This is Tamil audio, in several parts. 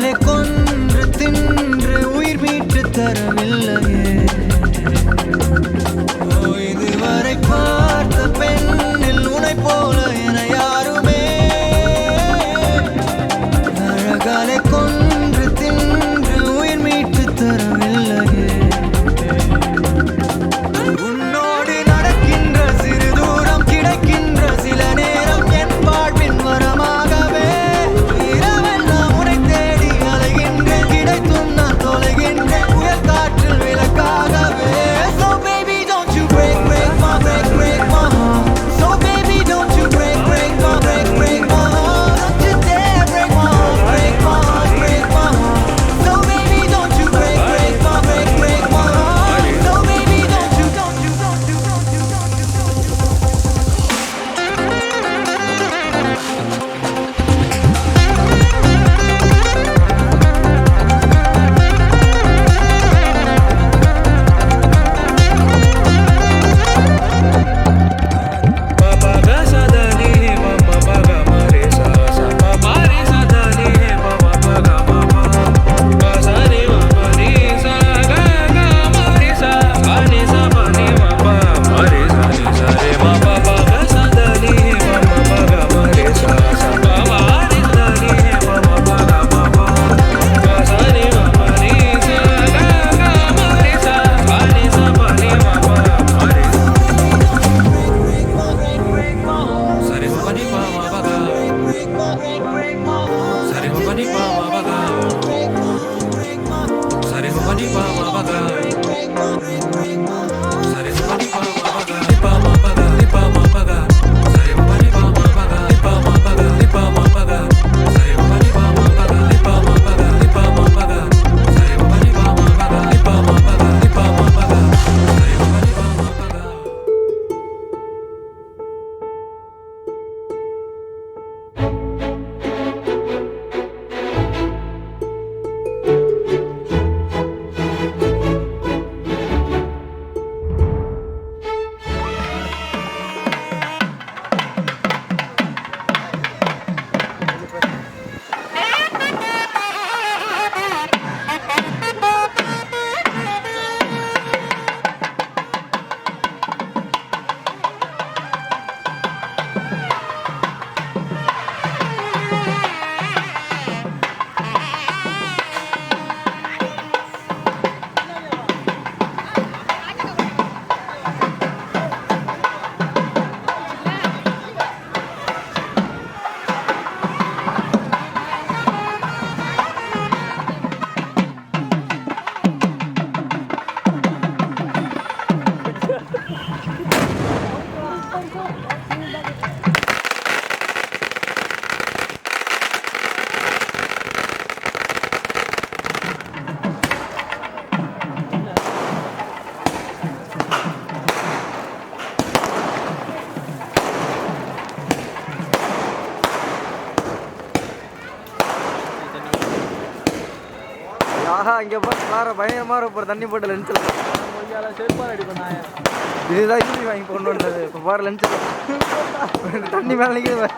நரகாலே கொன்று தின்று உயிர் மீட்டு தரவில்லையே. இதுவரை பார்த்த பெண்ணில் உனை போல என யாருமே நரகாலே கொன்று தின்று உயிர் மீட்டு தரவில்லையே. உன்னோடு நடக்கின்ற சிறு தூரம் கிடைக்கின்ற சில நேரம் என் வாழ்வின் வரமாகவே இரவெல்லாம் உனை தேடி அலைகின்றேன். கிடைத்தும் நான் தொலைகின்றேன் புயல் காற்றில் விளக்காகவே. So baby don't you break my heart. So baby don't you break my heart. Don't you dare break my heart. So baby don't you break my heart. So baby don't you. இங்கே வேறு பயங்கரமாக இருப்ப தண்ணி போட்டு லென்ஸில் செருப்பாக அடி பண்ணாங்க. இதுதான் யூனி வாங்கி கொண்டு வந்தது. இப்போ பாரு லென்ஸில் தண்ணி மேலே நிற்கிது.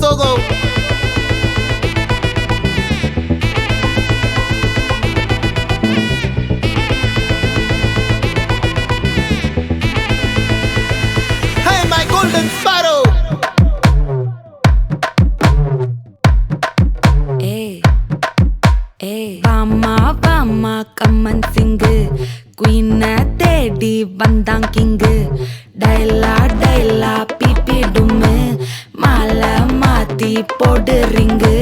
Sogo. Hey, my golden sparrow. வாமா வாமா கம்மன் சிங்கு குயின தேடி வந்தான் கிங்கு டைலா டைலா பிபி டும்மு மாலை மாத்தி போடு ரிங்கு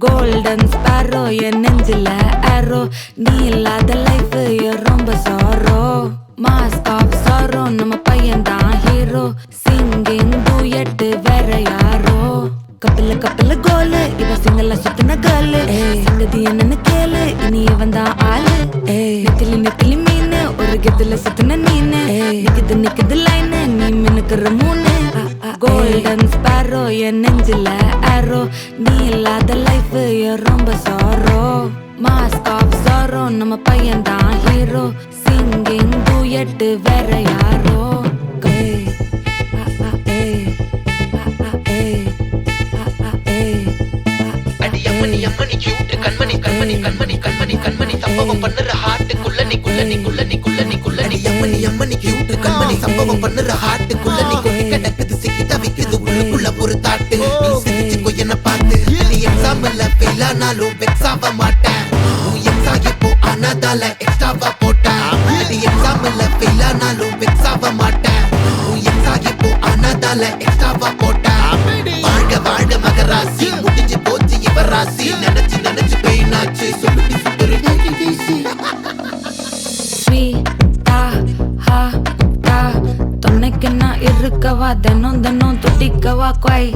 கோல்டன் ஸ்பாரோ என் நெஞ்சில ஆரோ நீ இல்லாத லைஃப் ரொம்ப சாரோ மாஸ்க் ஆஃப் சாரோ நம்ம பையன் தான் ஹீரோ சிங்கிங் டூயட் வேற யாரோ கப்பல கப்பல கோலு இவ சிங்கல்ல சுத்தின கேர்ளு சங்கதி என்னன்னு கேளு இனி இவன் தான் ஆளு நெத்திலி நெத்திலி மீனு ஒரு கெத்துல சுத்தின நீனு நிக்குது நிக்குது லைனு நீ மினுக்குற மூணு கோல்டன் ஸ்பாரோ என் நெஞ்சில ஆரோ நீ இல்லாத லைஃப் ரொம்ப சாரோ மாஸ்க் ஆஃப் சாரோ நம்ம பையன் தான் ஹீரோ சிங்கிங் டூயட் வேற யாரோ அம்மணி கியூட் கண்மணி கண்மணி கண்மணி கண்மணி கண்மணி சம்பவம் பண்ணுற ஹார்ட்டுக்குள்ள நீ குள்ள நீ குள்ள நீ குள்ள நீ குள்ள நீ அம்மணி கியூட் கண்மணி சம்பவம் பண்ணுற ஹார்ட்டுக்குள்ள நீ கொட்டி கிடக்குது சிக்கி தவிக்குது உள்ளுக்குள்ள ஒரு தாட்டு நீ சிரிச்சுக்கோ என்ன பார்த்து நீ எக்ஸாம்ல ஃபெயில் ஆனாலும் வெக்ஸ் ஆக மாட்டேன் உன் எக்ஸாம் இப்போ ஆனதால எக்ஸ்ட்ராவா போட்டேன் நீ எக்ஸாம்ல ஃபெயில் ஆனாலும் வெக்ஸ் ஆக மாட்டேன் உன் எக்ஸாம் இப்போ ஆனதால எக்ஸ்ட்ராவா போட்டேன் வாழ்க வாழ்க மகராசி முடிஞ்சு போச்சு இவராசி நினைச்சு நினைச்சு பெயினாச்சு சொல்லுடி சுத்தரு துணைக்கு நான் இருக்கவா தினம் தினம் துடிக்கவா கொய்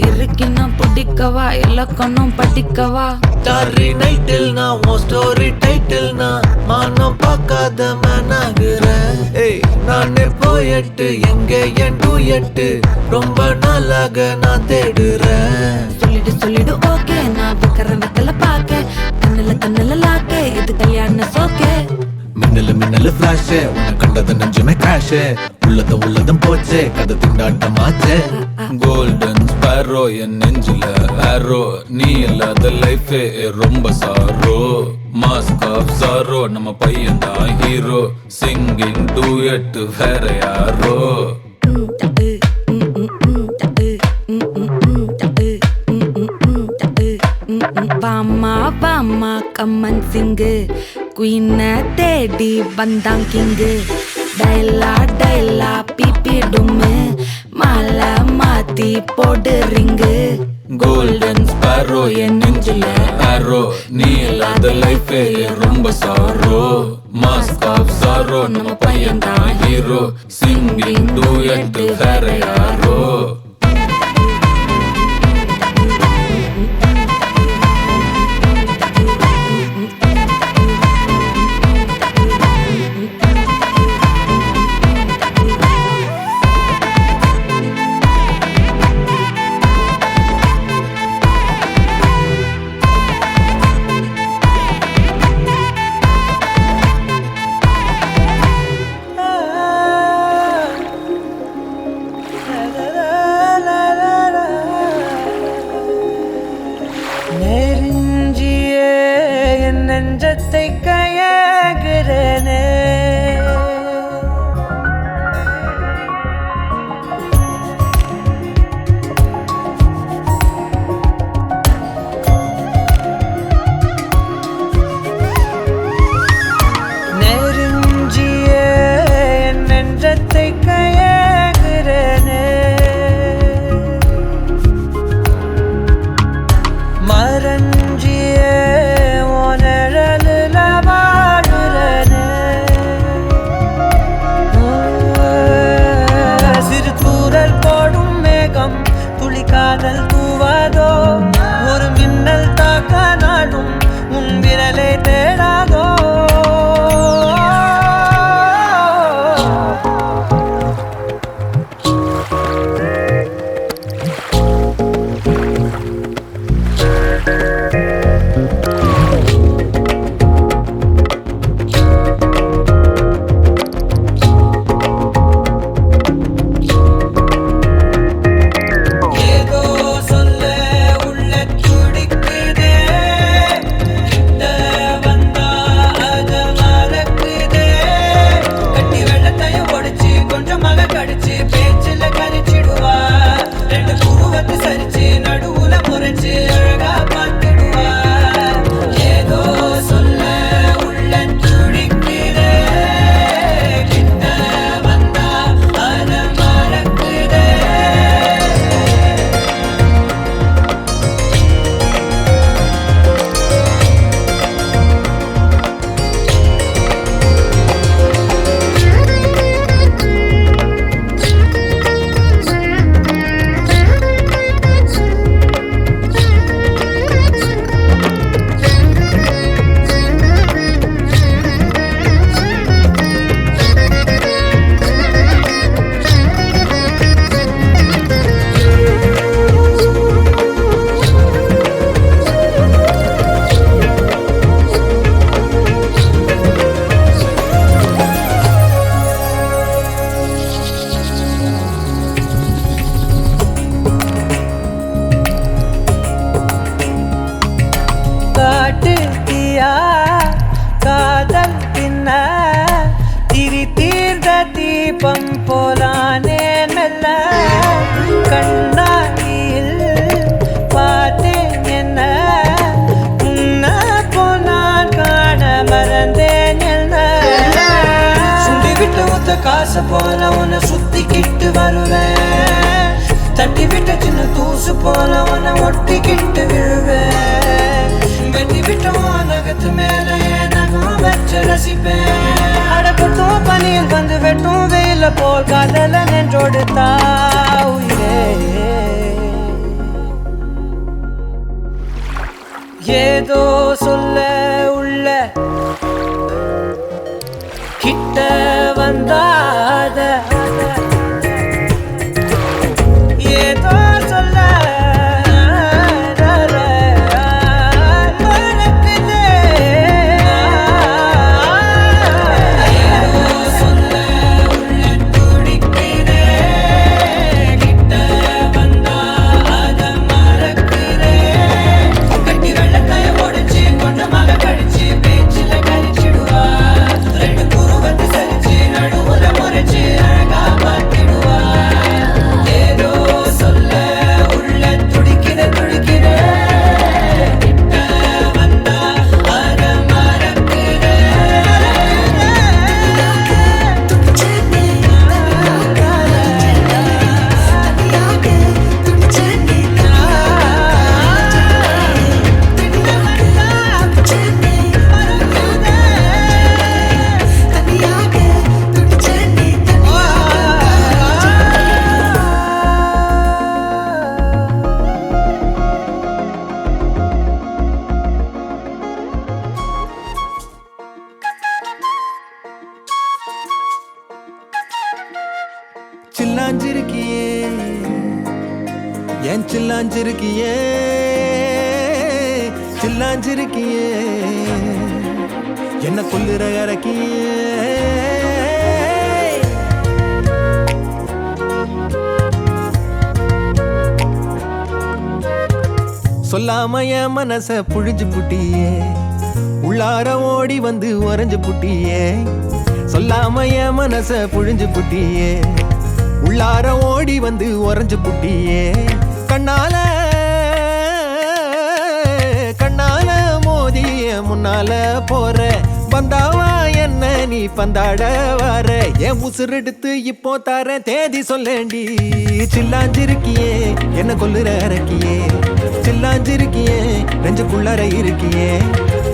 இருக்கினா பிடிக்கவா இலக்கணம் படிக்கவா ஸ்டாரி நைட்டில் நான் உன் ஸ்டோரி டைட்டில் நான் மானம் பார்க்காத மேனாகிறேன் நானே போயட்டு எங்க என் டூயட்டு ரொம்ப நாளாக நான் தேடுறேன் சொல்லிடு ஓகே நான் வைக்கிற வெத்தல பாக்க கண்ணுல லாக்க இது கல்யாண சோக்கே மின்னலு மின்னலு ஃபிளாஷ் உன்னை கண்டது நெஞ்சுமே கிராஷ் உள்ளதும் போச்சே கதை திண்டாட்டமாச்சே கோல்டன் ஸ்பாரோ என் நெஞ்சில ஆரோ நீ இல்லாத லைஃப் ரொம்ப சாரோ மாஸ்க் ஆஃப் சாரோ நம்ம பையன் தான் ஹீரோ சிங்கிங் டூயட் வேற யாரோ வாமா வாமா கம்மன் சிங்கு குயின தேடி வந்தான் கிங்கு டைலா டைலா பிபி டும்மு மாலை மாத்தி போடு ரிங்கு கோல்டன் ஸ்பாரோ என் நெஞ்சில ஆரோ நீ இல்லாத லைஃப் ரொம்ப சாரோ மாஸ்க் ஆஃப் சாரோ நம்ம பையன் தான் ஹீரோ சிங்கிங் டூயட் வேற யாரோ தீபம் போலானே மெல்ல கண்ணாடியில் பார்த்தேன் என்ன உன்ன போனான் காண மறந்தேன் என்ன சுண்டி விட்டு ஒத்த காசு போல உன்னை சுத்திக்கிட்டு வருவேன் தட்டி விட்ட சின்ன தூசு போல உன்னை ஒட்டிக்கிட்டு விழுவேன் வெட்டி விட்ட நகத்து மேல நகம் வச்சு ரசிப்பேன் அடப்பட்டும் பனியில் வந்து வெட்டும் வெயில போல் காதல நின்றோடு தாவுயிரே ஏதோ சொல்ல உள்ள கிட்ட வந்தாத ஏதோ சொல்ல சில்லாஞ்சிருக்கியே ஏன் சில்லாஞ்சிருக்கியே சில்லாஞ்சிருக்கியே என்ன கொல்லுற இறக்கியே சொல்லாம என் மனச புழிஞ்சு புட்டியே உள்ளார ஓடி வந்து உறைஞ்சு புட்டியே சொல்லாம என் மனச புழிஞ்சு புட்டியே உள்ளார ஓடி வந்து உறைஞ்சு புட்டியே கண்ணால கண்ணால மோதிய முன்னால போற வந்தாவா என்ன நீ பந்தாட வர என் உசுரெடுத்து இப்போ தர தேதி சொல்லேண்டி சில்லாஞ்சிருக்கியே என்ன கொல்லுற இறக்கியே சில்லாஞ்சிருக்கியே நெஞ்சுக்குள்ளார இருக்கியே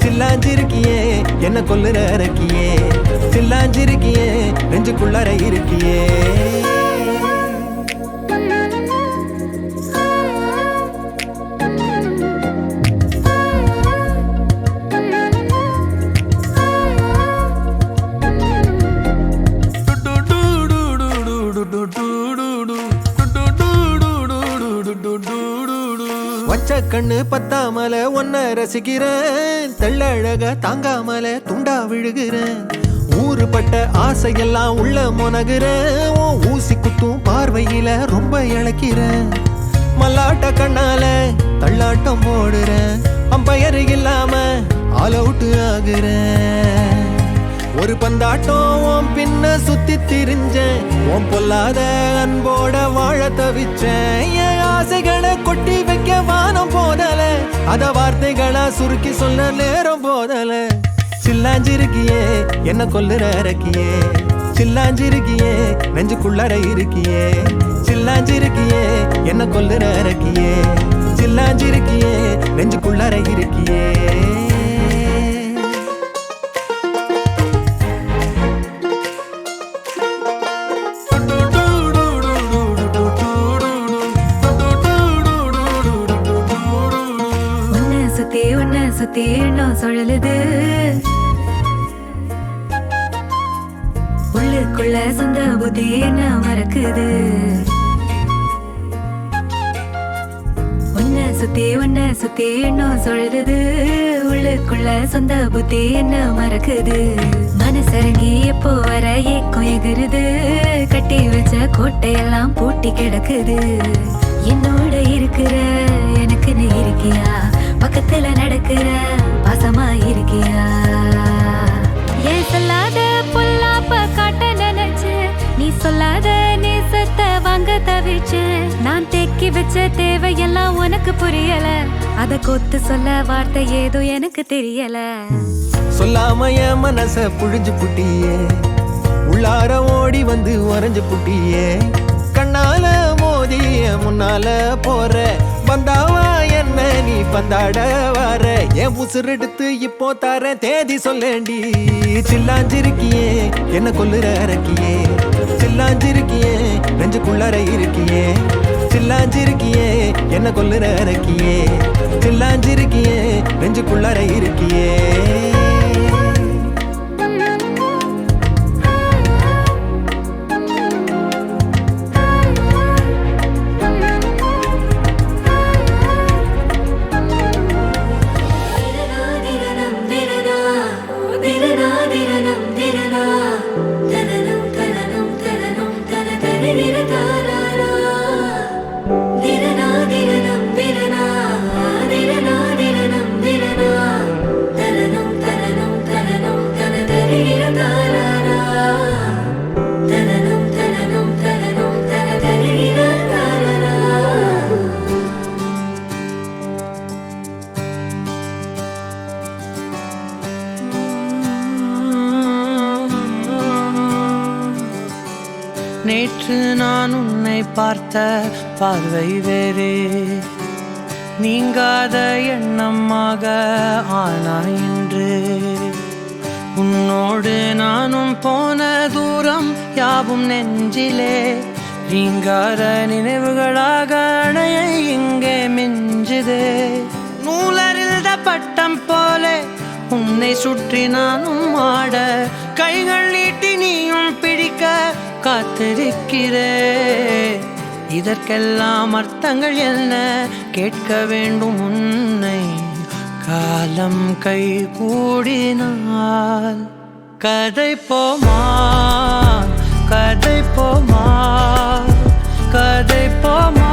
சில்லாஞ்சிருக்கியே என்ன கொல்லுற இறக்கியே சில்லாஞ்சிருக்கியே நெஞ்சுக்குள்ளார இருக்கியே வச்ச கண்ணு பத்தாமல ஒன்ன ரசிக்கிறேன் தெள்ளழக தாங்காமல துண்டா விழுகிறேன் ஊறுபட்ட ஆசையெல்லாம் உள்ள முனகுறேன் ஊசி குத்தும் பார்வையில ரொம்ப இழக்கிறேன் மல்லாட்ட கண்ணால தள்ளாட்டம் போடுறேன் அம்பயரு இல்லாம ஆல் அவுட் ஆகுறேன் ஒரு பந்தாட்டம் பின்ன சுத்தி திரிஞ்சேன் உன் பொல்லாத அன்போட வாழ தவிச்சேன் என் ஆசைகளை கொட்டி வைக்க வானம் போதல அத வார்த்தைகளா சுருக்கி சொல்ல நேரம் போதல சில்லாஞ்சிருக்கியே என்ன கொல்லுற இறக்கியே சில்லாஞ்சிருக்கியே நெஞ்சுக்குள்ளார இருக்கியே சில்லாஞ்சிருக்கியே என்ன கொல்லுற இறக்கியே சில்லாஞ்சிருக்கியே நெஞ்சுக்குள்ளார இருக்கியே சுத்தி எண்ணம் சுழலுது உள்ளுக்குள்ள சொந்த புத்தி என்ன மறக்குது உன்னை சுத்தி எண்ணம் சுழலுது உள்ளுக்குள்ள சொந்த புத்தி என்ன மறக்குது மனசரங்கி எப்போ வர ஏக்கம் எகுருது கட்டி வச்ச கோட்டையெல்லாம் பூட்டி கிடக்குது என்னோட இருக்கிற எனக்கு நீ இருக்கியா பக்கத்துல நடக்கிற பாசமா இருக்கியா ஏன் சொல்லாத பொல்லாப்ப காட்ட நினைச்சு நீ ஒதுக்கி வச்ச தேவையெல்லாம் உனக்கு புரியல, அத கொத்து சொல்ல வார்த்தை ஏதோ எனக்கு தெரியல. சொல்லாம என் மனச புழிஞ்சு புட்டியே, உள்ளார ஓடி வந்து உறைஞ்சு புட்டியே. கண்ணால மோதிய முன்னால போற, வந்தாவா என்ன நீ பந்தாட வர. என் உசுர் எடுத்து இப்போ தர தேதி சொல்லேண்டி. சில்லாஞ்சிருக்கியே என்ன கொல்லுற அரக்கியே, சில்லாஞ்சிருக்கியே நெஞ்சுக்குள்ளற இருக்கியே. சில்லாஞ்சிருக்கியே என்ன கொல்லுற அரக்கியே, சில்லாஞ்சிருக்கியே நெஞ்சுக்குள்ளற இருக்கியே. நேற்று நான் உன்னை பார்த்த பார்வை வேறே, நீங்காத எண்ணமாக ஆனாய் இன்று. உன்னோடு நானும் போன தூரம் யாவும் நெஞ்சிலே, நீங்காத நினைவுகளாக அணைய இங்கே மிஞ்சுதே. நூலறிந்த பட்டம் போல உன்னை சுற்றி நானும் ஆட, கைகள் நீட்டி நீயும் பிடிக்க காத்திருக்கிறே. இதற்கெல்லாம் அர்த்தங்கள் என்ன கேட்க வேண்டும் உன்னை, காலம் கை கூடினால். கதை போமா கதை போமா கதை போமா,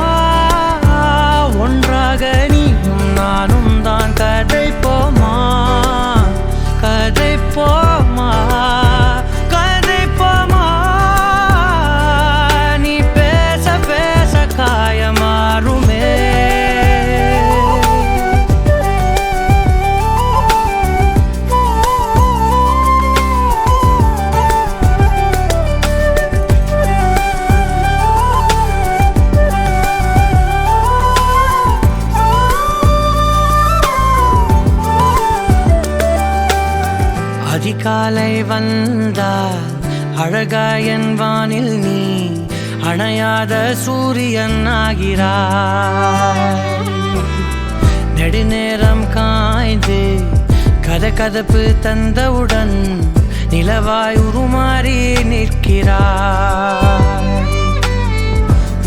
ஒன்றாக நீயும் நானும் தான். கதை போமா கதை போமா கதை போமா, நீ பேச பேச காயமாறுமே. அதிகாலை வந்தால் அழகாயன் வானில் நீ அணையாத சூரியன் ஆகிறாய். நெடுநேரம் காய்ந்து கதகதப்பு தந்தவுடன் நிலவாய் உருமாறி நிற்கிறாய்.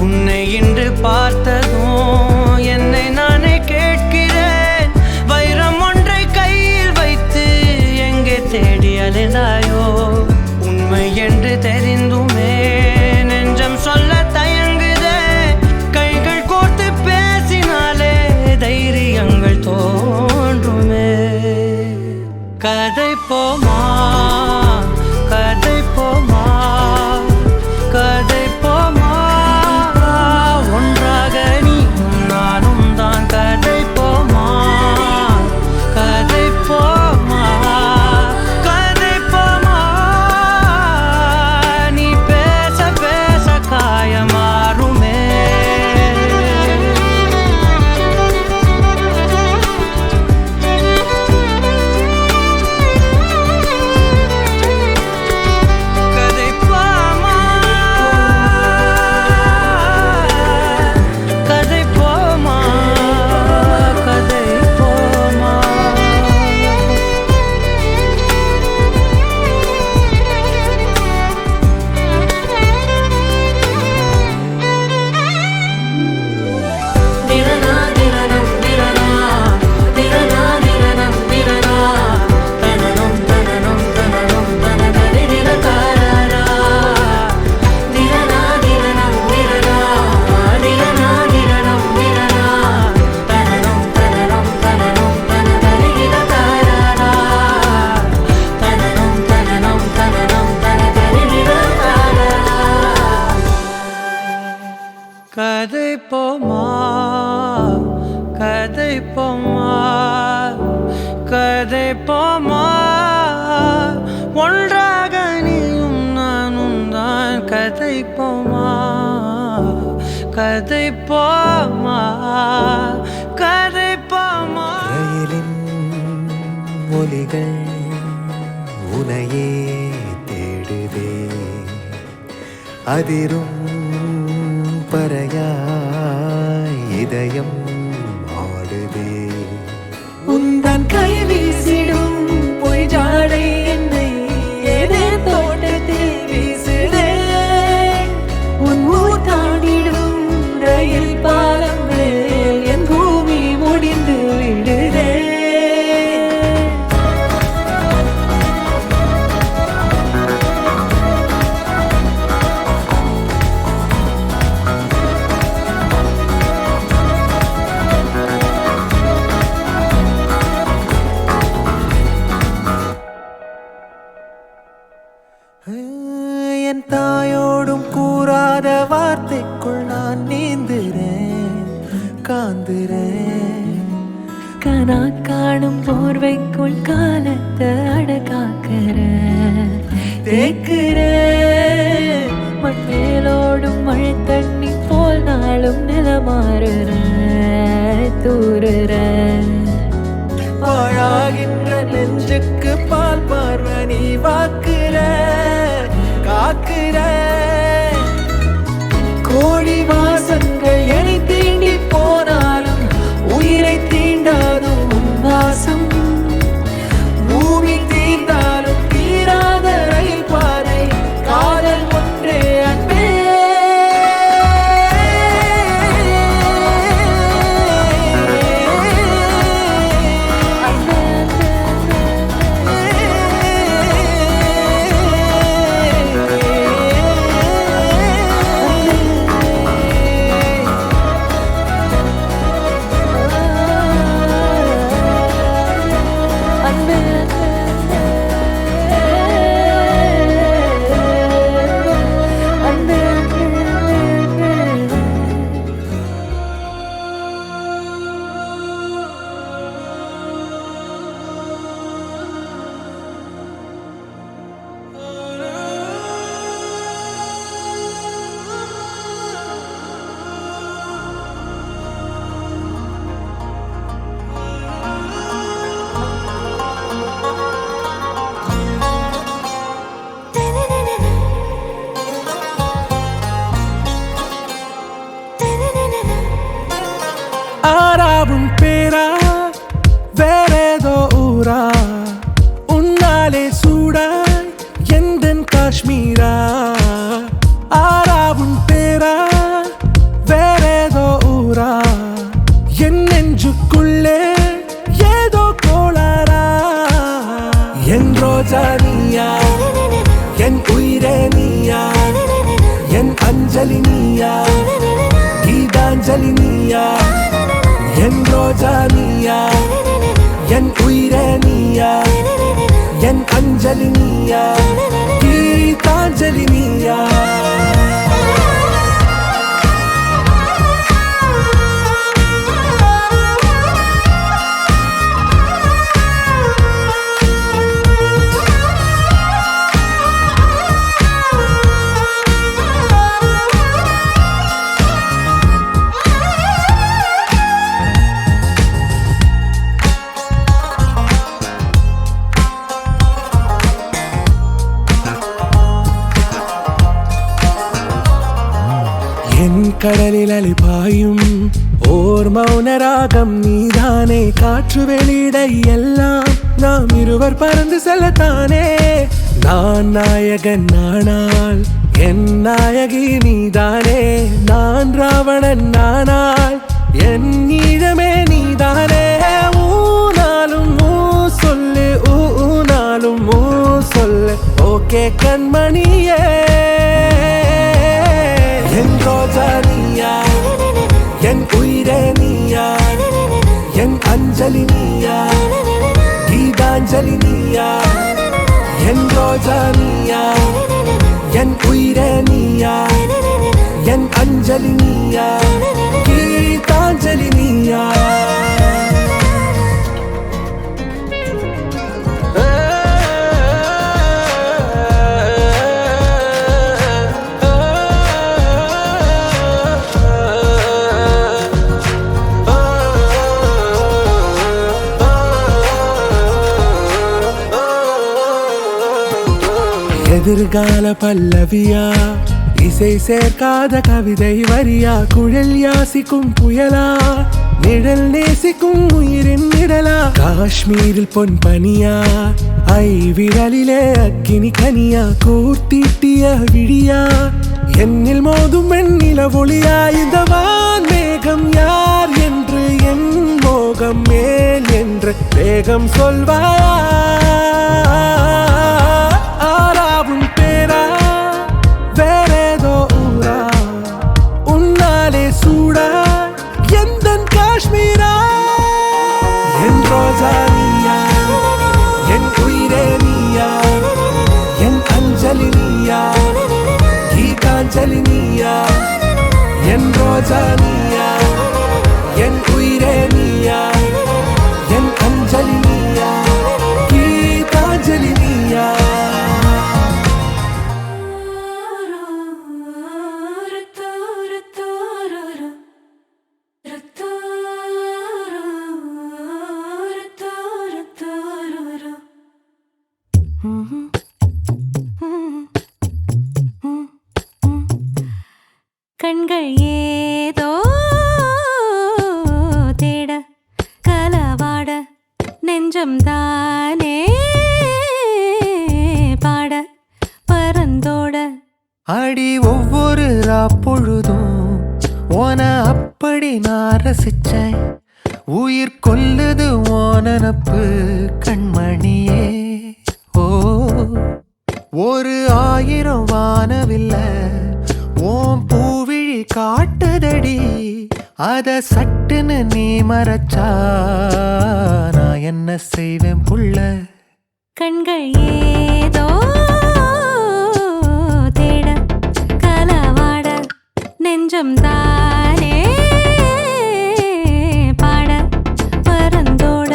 உன்னை இன்று பார்த்ததும் என்னை நானே கேட்கிறேன், வைரம் ஒன்றை கையில் வைத்து எங்கே தேடி அலைந்தாயோ. உண்மை என்று தெரிந்துமே நெஞ்சம் சொல்ல தயங்குதே, கைகள் கோர்த்து பேசினாலே தைரியங்கள் தோன்றுமே. கதை போமா கதை போமா கதை போமா, ஒன்றாக நீயும் நானும் தான். கதை போமா கதை போமா கதை போமா, கதைப்போமா கதைப்போமா கதைப்போமா ரயிலின் ஒலிகள் உனையே தேடுதே அதிரும் பறையாய் இதயம் ஆடுதே உந்தன் கை வீசிடும் பொய் ஜாடை என்னை ஏதே தோட்டத்தில் வீசுதே உன் ஊர் தாண்டிடும் ரயில் பாலம் மேல் என் பூமி முடிந்து விடுதே என் தாயோடும் கூறாத வார்த்தைக்குள் நான் நீந்துறேன் காந்துறேன் கனா காணும் போர்வைக்குள் காலத்தை அடக்காக்கிற தேக்குற மண்ணேலோடும் மழை தண்ணி போல் நாளும் நிலமாறுற தூறுற பாழாகின்ற நெஞ்சுக்கு பால் பார்வை நீ வாக்குற காக்குற கோடி வாசங்கள் என்னை தீண்டி போனாலும் உயிரை தீண்டாதும் உன் வாசம் பூமி தீர்ந்தாலும் தீராத ரயில் பாதை காதல் ஒன்றே அன்பே ஆறாவும் பேரா வேறேதோ ஊரா உன்னாலே சூடாய் எந்தன் காஷ்மீரா ஆறாவும் பேரா வேறேதோ ஊரா என் நெஞ்சுக்குள்ளே ஏதோ கோளாரா என் ரோஜா நீயா என் உயிரே நீயா என் அஞ்சலி நீயா கீதாஞ்சலி நீயா என் ரோஜா நீயா என் உயிரே நீயா என் அஞ்சலி நீயா கீதாஞ்சலி நீயா என் கடலில் அலிபாயும் ஓர் மௌன ராகம் நீதானே காற்று வெளியிட எல்லாம் நாம் இருவர் பறந்து செல்லத்தானே நான் நாயகன் நானால் என் நாயகி நீதானே நான் ராவணன் நானால் என் ஈழமே நீதானே ஊனாலும் ஊ சொல்லு ஊனாலும் ஊ சொல்லு ஓகே கண்மணியே என் ரோஜா நீயா என் உயிரே நீயா என் அஞ்சலி நீயா கீதாஞ்சலி நீயா என் ரோஜா நீயா என் உயிரே நீயா என் அஞ்சலி நீயா கீதாஞ்சலி நீயா எதிர்கால பல்லவியா இசை சேர்க்காத கவிதை வரியா குழல் யாசிக்கும் புயலா நிழல் நேசிக்கும் உயிரின் நிழலா காஷ்மீரில் பொன் பனியா ஐ விரலிலே அக்கினி கனியா கூர்த்தீட்டிய விழியா என்னில் மோதும் வெண்ணில ஒளியா இந்த வான் மேகம் யார் என்று என் மோகம் மேல் என்று வேகம் சொல்வாயா ஆராவும் பேரா வேறேதோ ஊரா உன்னாலே சூடா எந்தன் காஷ்மீரா என் ரோஜா நீயா என் உயிரே நீயா என் அஞ்சலி நீயா கீதாஞ்சலி நீயா என் ரோஜா நீயா என் உயிரே நீயா என் அஞ்சலி நீயா கீதாஞ்சலி நீயா கண்கள் ஏதோ தேட கலவாட நெஞ்சம் தானே பாட பரந்தோட அடி ஒவ்வொரு பொழுதும் ஓன அப்படி நான் ரசிச்சேன் உயிர் கொல்லுது ஓனப்பு கண்மணியே ஓ ஒரு 1000 வானவில்ல ஓம் பூவிழி காட்டுதடி அத சட்டுன்னு நீ மறைச்சா நான் என்ன செய்வேன் புள்ள கண்கள் ஏதோ தேட கலவாட நெஞ்சம் தானே பாட பரந்தோட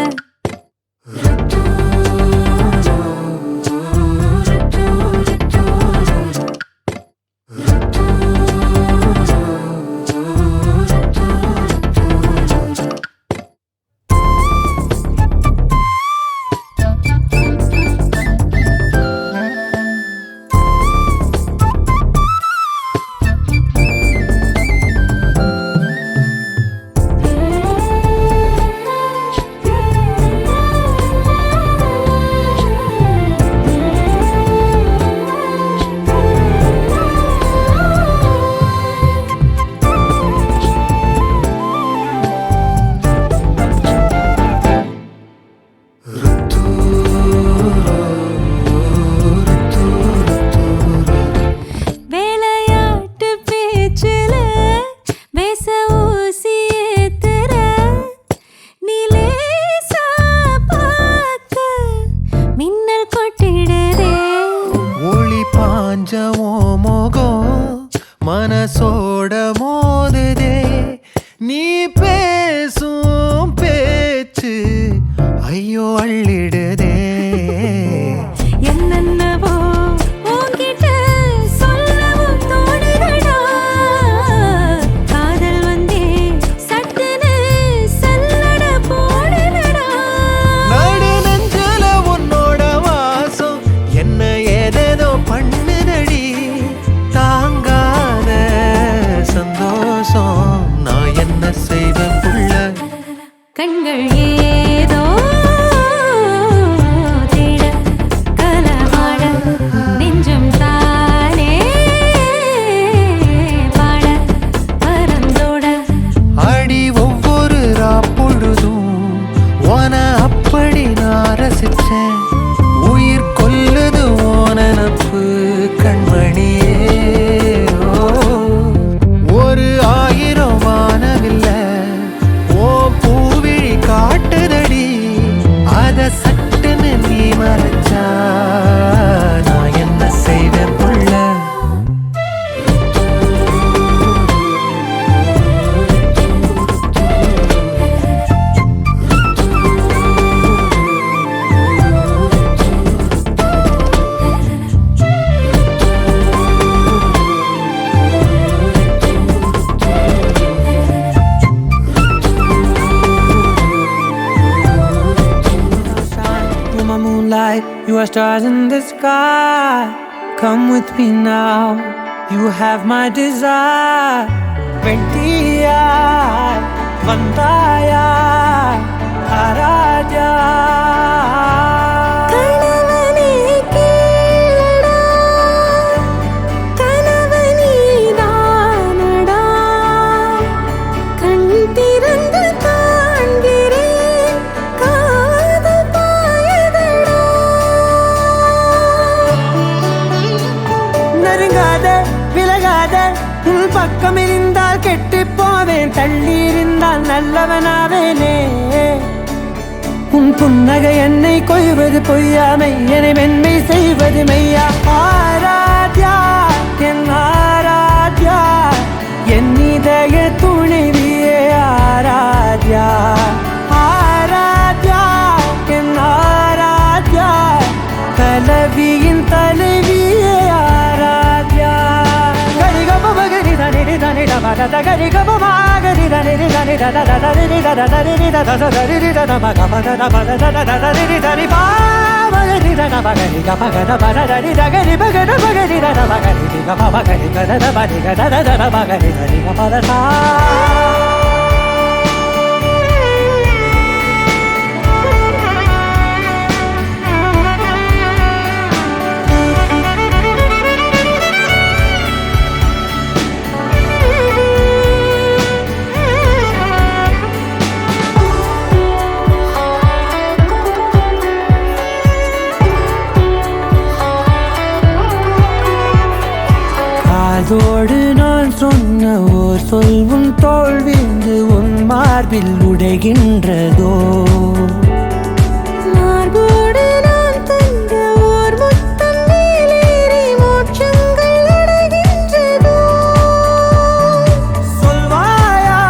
மனசோட மோதுதே நீ பேசும் பேச்சு ஐயோ அள்ளிடுதே என்னென்னவோ உன்கிட்ட சொல்லவும் தோணுதடா காதல் வந்தே சட்டுன்னு சல்லட போடுதடா நடு நெஞ்சில உன்னோட வாசம் என்ன ஏதேதோ பண்ணுதடி தாங்காத சந்தோஷம் நான் என்ன செய்வேன் புள்ள கண்கள் ஏதோ தேட கலவாட நெஞ்சம் தானே பாட பரந்தோட அடி ஒவ்வொரு பொழுதும் ஓன அப்படி நான் ரசிச்சேன் உயிர் கொல்லுது ஓனப்பு கண்மணியே ஒரு 1000 வானவில்ல ஓ பூவிழி காட்டுதடி அத சட்டுன்னு நீ மறைச்சா நான் என்ன செய்வேன் புள்ள You are stars in the sky. Come with me now, you have my desire. Vendiya, vandaya, araja. கணவனே கேளடா கணவனே தானடா கண் திறந்து காண்கிறேன் காதல் பாயதடா நெருங்காத விலகாத உன் பக்கம் இருந்தால் கெட்டு போவேன், தள்ளி இருந்தால் நல்லவனாவேனே. உன் புன்னகை என்னை கொய்வது பொய்யாமை, என்னை மென்மை செய்வது மெய்யா. ஆராத்யா என் ஆராத்யா, என் இதய துணைவியே ஆராத்யா. ஆராத்யா என் ஆராத்யா, கலவியின் தலைவியே ஆராத்யா. கரிகப மகரி தனி தனி டபத கரிகப மகரி தனி தனி தத தரி தத தரி தத தரி தத மகபத தபத தத தரி தரி பா மகரி தத மகரி கபகத பத தரி தகரி பகத மகரி தத மகரி கப மகரி கத பதி கத தத மகரி தரி கபத சா. அதோடு நான் சொன்ன ஓர் சொல்வும் தோல்விந்து உன் மார்பில் உடைகின்றதோ. மார்போடு நான் தந்த ஓர் முத்தம் மேலேறி மோட்சங்கள் அடைகின்றதோ. சொல்வாயா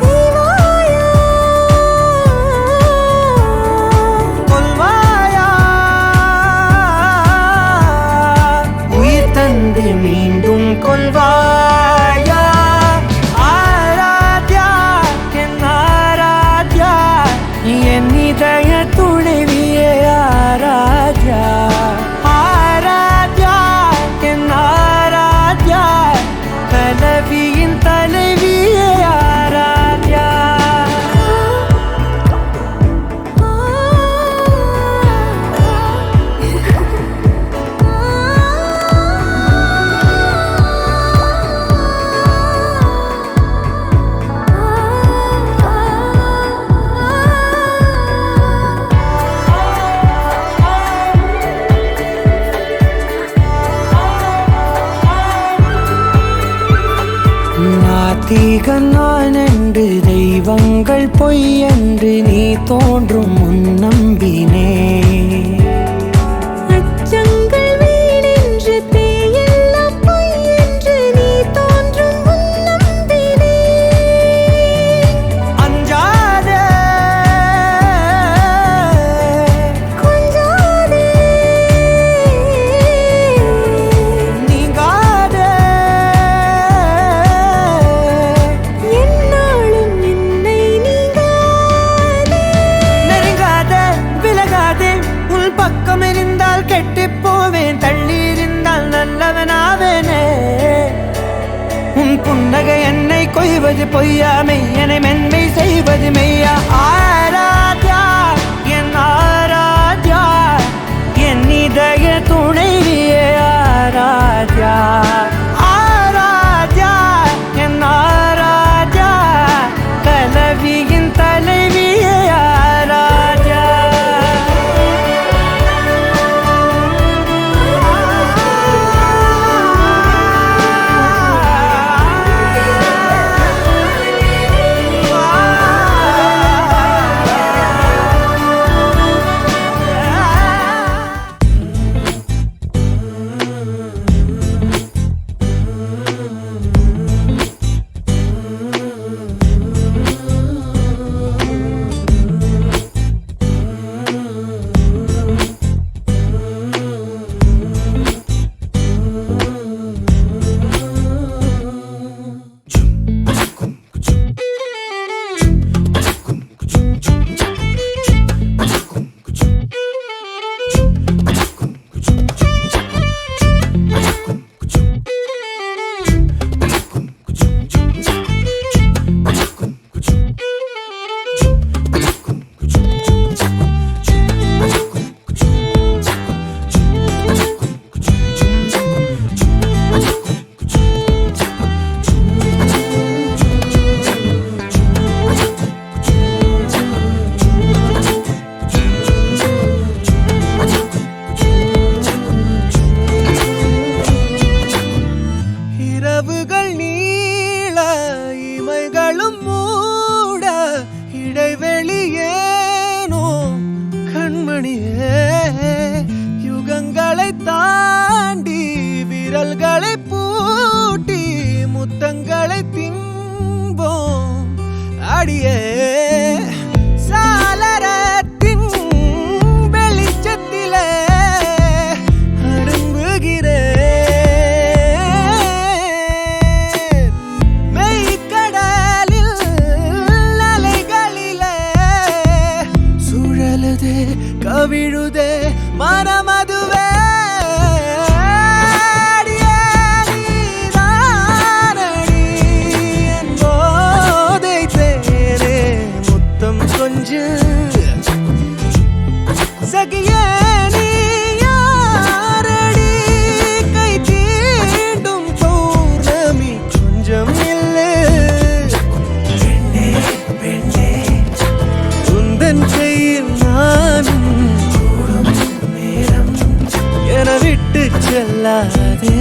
செய்வாயா கொல்வாயா, உயிர் தந்து மீண்டும் கொல்வாயா. ஆராத்யா என் ஆராத்யா, என் இதய துணைவியே ஆராத்யா. ஆராத்யா என் ஆராத்யா, கலவியின் தலைவியே ஆராத்யா. நாத்திகன் நான் என்று தெய்வங்கள் பொய் என்று நீ தோன்றும் முன் நம்பினே. அச்சங்கள் வீணென்று பேயெல்லாம் பொய் என்று நீ தோன்றும் முன் நம்பினே. அஞ்சாதே கொஞ்சாதே நீங்காதே, என்னாலும் என்னை நீங்காதே. நெருங்காதே விலகாதே உன் பக்கம் இருந்தால் கெட்டு போவேன், தள்ளி இருந்தால் நல்லவனாவேனே. உன் புன்னகை என்னை கொய்வது பொய்யாமை, என்னை மென்மை செய்வது மெய்யா. ஆராத்யா என் ஆராத்யா, என் இதய துணைவியே ஆராத்யா. ஆராத்யா என் ஆராத்யா, கலவியின் தலைவியே ஆராத்யா. மணியே யுகங்களை தாண்டி விரல்களை பூட்டி முத்தங்களை தின்போம் அடியே சாளரத்தின் வெளிச்சத்திலே அரும்புகிறேன் மெய்க்கடலில் அலைகளிலே சுழலுதே கவிழுதே மனமதுவே அடியே நீதானடி என் போதை தேனே முத்தம் கொஞ்சம் சகியே நீ யாரடி கை தீண்டும் பௌர்ணமி கொஞ்சம் இல்லை பெண்ணே பெண்ணே உந்தன் கையில் நானும் கூடும் நேரம் என விட்டு செல்லாதே